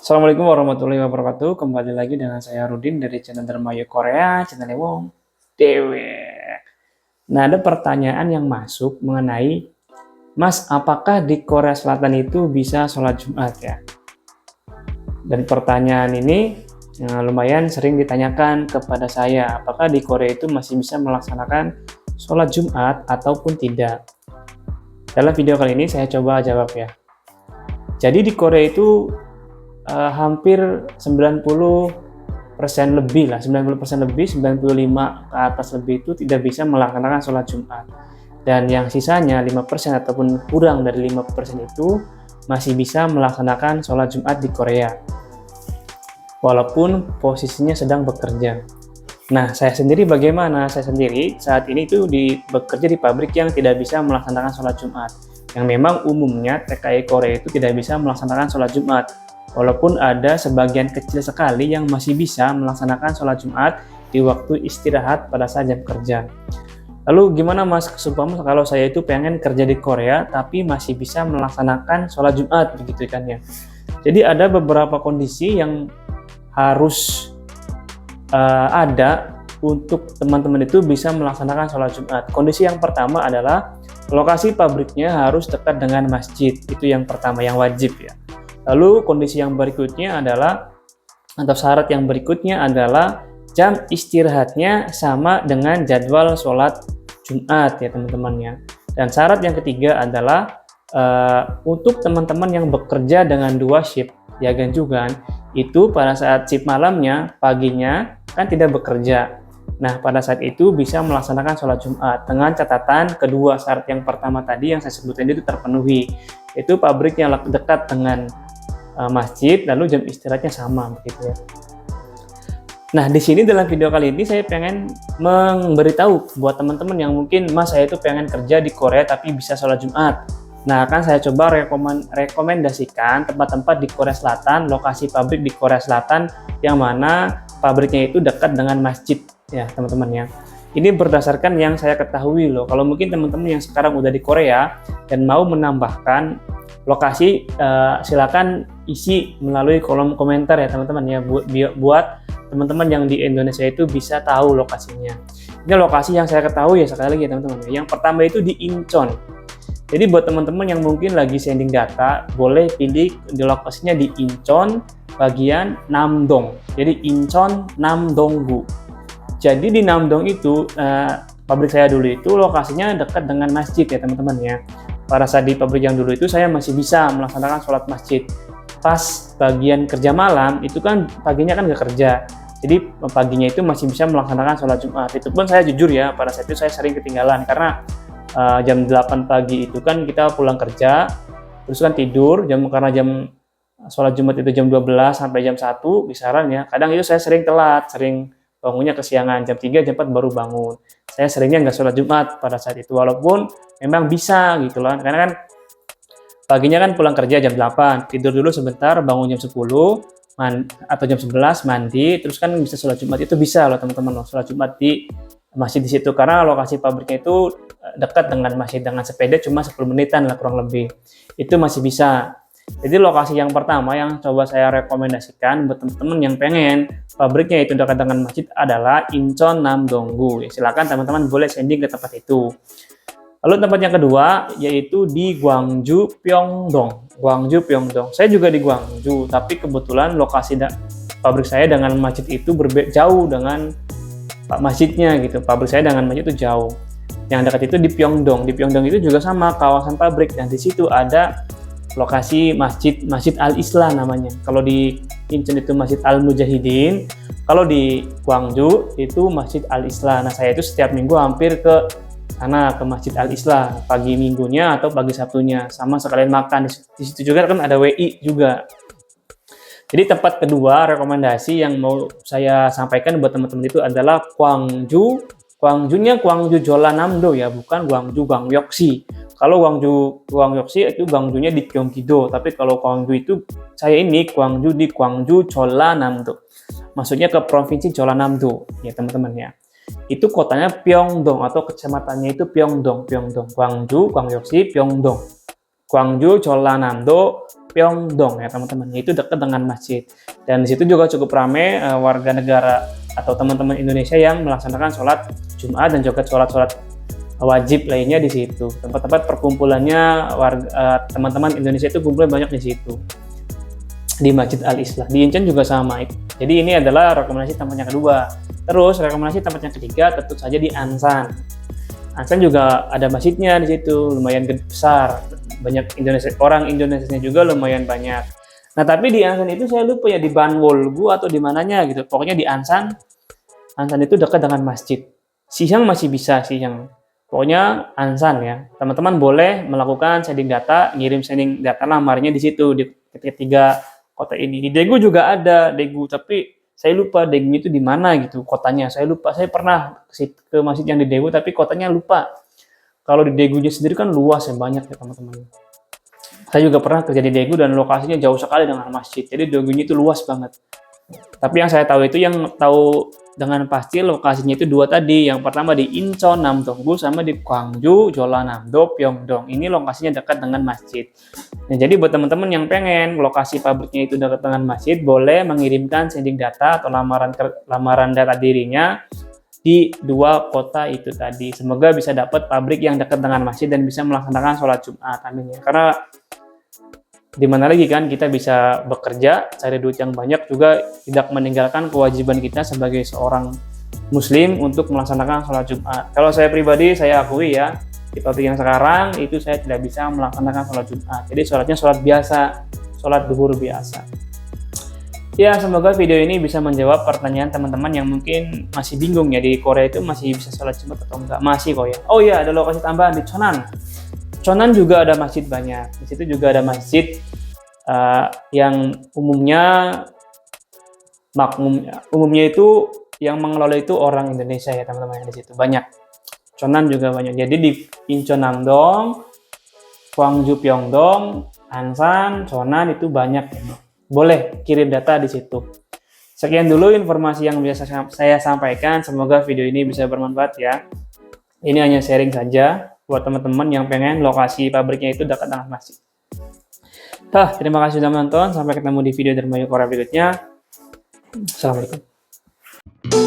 Assalamualaikum warahmatullahi wabarakatuh. Kembali lagi dengan saya Rudin dari channel Dermayu Korea, channel Wong Dewe. Nah, ada pertanyaan yang masuk mengenai, Mas, apakah di Korea Selatan itu bisa sholat Jumat ya? Dan pertanyaan ini lumayan sering ditanyakan kepada saya, apakah di Korea itu masih bisa melaksanakan sholat Jumat ataupun tidak? Dalam video kali ini saya coba jawab ya. Jadi di Korea itu hampir 90% lebih lah, 90% lebih, 95 ke atas lebih itu tidak bisa melaksanakan sholat Jumat. Dan yang sisanya 5% ataupun kurang dari 5% itu masih bisa melaksanakan sholat Jumat di Korea. Walaupun posisinya sedang bekerja. Nah, saya sendiri bagaimana? Saya sendiri saat ini itu bekerja di pabrik yang tidak bisa melaksanakan sholat Jumat. Yang memang umumnya TKI Korea itu tidak bisa melaksanakan sholat Jumat. Walaupun ada sebagian kecil sekali yang masih bisa melaksanakan sholat Jumat di waktu istirahat pada saat jam kerja. Lalu gimana Mas, seumpama kalau saya itu pengen kerja di Korea tapi masih bisa melaksanakan sholat Jumat begitu kan ya. Jadi ada beberapa kondisi yang harus ada untuk teman-teman itu bisa melaksanakan sholat Jumat. Kondisi yang pertama adalah lokasi pabriknya harus dekat dengan masjid. Itu yang pertama, yang wajib ya. Lalu kondisi yang berikutnya adalah, atau syarat yang berikutnya adalah jam istirahatnya sama dengan jadwal sholat Jumat ya teman-teman ya. Dan syarat yang ketiga adalah untuk teman-teman yang bekerja dengan 2 shift ya juga, itu pada saat shift malamnya, paginya kan tidak bekerja. Nah, pada saat itu bisa melaksanakan sholat Jumat dengan catatan kedua syarat yang pertama tadi yang saya sebutkan itu terpenuhi. Itu pabriknya dekat dengan masjid, lalu jam istirahatnya sama begitu ya. Nah, di sini dalam video kali ini saya pengen memberitahu buat teman-teman yang mungkin, Mas, saya itu pengen kerja di Korea tapi bisa sholat Jumat. Nah, akan saya coba rekomendasikan tempat-tempat di Korea Selatan, lokasi pabrik di Korea Selatan yang mana pabriknya itu dekat dengan masjid ya teman-teman ya. Ini berdasarkan yang saya ketahui loh. Kalau mungkin teman-teman yang sekarang udah di Korea dan mau menambahkan lokasi, silakan isi melalui kolom komentar ya teman-teman ya, buat teman-teman yang di Indonesia itu bisa tahu lokasinya. Ini lokasi yang saya ketahui ya, sekali lagi ya teman-teman. Yang pertama itu di Incheon. Jadi buat teman-teman yang mungkin lagi sending data, boleh pilih di lokasinya di Incheon bagian Namdong. Jadi Incheon Namdong-gu. Jadi di Namdong itu pabrik saya dulu itu lokasinya dekat dengan masjid ya teman-teman ya. Pada saat di pabrik yang dulu itu saya masih bisa melaksanakan sholat masjid. Pas bagian kerja malam itu kan paginya kan nggak kerja. Jadi paginya itu masih bisa melaksanakan sholat Jumat. Itu pun saya jujur ya, pada saat itu saya sering ketinggalan karena jam 8 pagi itu kan kita pulang kerja, terus kan tidur, karena jam sholat Jumat itu jam 12 sampai jam 1 kisaran ya. Kadang itu saya sering telat, sering bangunnya kesiangan, jam 3, jam 4 baru bangun. Saya seringnya nggak sholat Jumat pada saat itu, walaupun memang bisa gitu loh. Karena kan paginya kan pulang kerja jam 8, tidur dulu sebentar, bangun jam 10, atau jam 11, mandi, terus kan bisa sholat Jumat. Itu bisa loh teman-teman, sholat Jumat di masjid di situ. Karena lokasi pabriknya itu dekat dengan masjid, dengan sepeda cuma 10 menitan lah kurang lebih. Itu masih bisa. Jadi lokasi yang pertama yang coba saya rekomendasikan buat teman-teman yang pengen pabriknya itu dekat dengan masjid adalah Incheon Namdong-gu. Ya, silakan teman-teman boleh sending ke tempat itu. Lalu tempat yang kedua yaitu di Gwangju, Pyeongdong. Gwangju, Pyeongdong. Saya juga di Gwangju, tapi kebetulan lokasi pabrik saya dengan masjid itu jauh dengan masjidnya gitu. Pabrik saya dengan masjid itu jauh. Yang dekat itu di Pyeongdong. Di Pyeongdong itu juga sama kawasan pabrik, dan di situ ada lokasi Masjid Al-Islah namanya. Kalau di Incheon itu Masjid Al-Mujahidin, kalau di Gwangju itu Masjid Al-Islah. Nah, saya itu setiap minggu hampir ke sana, ke Masjid Al-Islah, pagi minggunya atau pagi Sabtunya, sama sekalian makan. Di situ juga kan ada WI juga. Jadi tempat kedua rekomendasi yang mau saya sampaikan buat teman-teman itu adalah Gwangju. Gwangjunya Gwangju Jeollanam-do ya, bukan Gwangju Gwangyoksi. Kalau Gwangyoksi itu Gwangjunya di Gyeonggi-do, tapi kalau Gwangju itu saya ini Gwangju di Gwangju Jeollanam-do. Maksudnya ke provinsi Jeollanam-do ya teman-teman ya. Itu kotanya Pyeongdong atau kecamatannya itu Pyeongdong. Gwangju, Gwangyoksi, Pyeongdong. Gwangju, Jeollanam-do, Pyeongdong ya teman-teman, itu dekat dengan masjid. Dan di situ juga cukup ramai warga negara atau teman-teman Indonesia yang melaksanakan sholat Jumat dan juga sholat-sholat wajib lainnya di situ. Tempat-tempat perkumpulannya warga teman-teman Indonesia itu kumpul banyak di situ. Di Masjid Al-Islah. Di Incheon juga sama. Jadi ini adalah rekomendasi tempat yang kedua. Terus rekomendasi tempat yang ketiga tentu saja di Ansan. Ansan juga ada masjidnya di situ, lumayan besar. Banyak orang Indonesianya juga lumayan banyak. Nah, tapi di Ansan itu saya lupa ya di Banwolgu atau di mananya gitu. Pokoknya di Ansan. Ansan itu dekat dengan masjid. Siang masih bisa siang. Pokoknya Ansan ya. Teman-teman boleh melakukan shading data, ngirim shading data lamarnya di situ di ketiga kota ini. Di Daegu juga ada Daegu, tapi saya lupa Daegu itu di mana gitu kotanya. Saya lupa. Saya pernah ke masjid yang di Daegu tapi kotanya lupa. Kalau di Daegunya sendiri kan luas ya, banyak ya teman-teman. Saya juga pernah kerja di Daegu dan lokasinya jauh sekali dengan masjid. Jadi Daegunya itu luas banget. Tapi yang saya tahu itu yang tahu dengan pasti lokasinya itu dua tadi. Yang pertama di Incheon Namdonggu sama di Gwangju Jeollanam-do Pyeongdong. Ini lokasinya dekat dengan masjid. Nah, jadi buat teman-teman yang pengen lokasi pabriknya itu dekat dengan masjid, boleh mengirimkan sending data atau lamaran data dirinya di dua kota itu tadi. Semoga bisa dapat pabrik yang dekat dengan masjid dan bisa melaksanakan sholat Jumat. Amin ya. Karena di mana lagi kan kita bisa bekerja, cari duit yang banyak, juga tidak meninggalkan kewajiban kita sebagai seorang muslim untuk melaksanakan sholat Jumat. Kalau saya pribadi, saya akui ya, di pabrik yang sekarang itu saya tidak bisa melaksanakan sholat Jumat. Jadi sholatnya sholat biasa, sholat duhur biasa. Ya, semoga video ini bisa menjawab pertanyaan teman-teman yang mungkin masih bingung ya, di Korea itu masih bisa sholat Jumat atau enggak. Masih kok ya. Oh iya, ada lokasi tambahan di Cheonan. Cheonan juga ada masjid banyak. Di situ juga ada masjid yang umumnya itu yang mengelola itu orang Indonesia ya teman-teman, di situ banyak. Cheonan juga banyak. Jadi di Incheon Namdong, Gwangju Pyeongdong, Ansan, Cheonan itu banyak. Boleh kirim data di situ. Sekian dulu informasi yang bisa saya sampaikan. Semoga video ini bisa bermanfaat ya. Ini hanya sharing saja buat teman-teman yang pengen lokasi pabriknya itu dekat dengan masjid. Terima kasih sudah menonton. Sampai ketemu di video Dermayu Korea berikutnya. Assalamualaikum.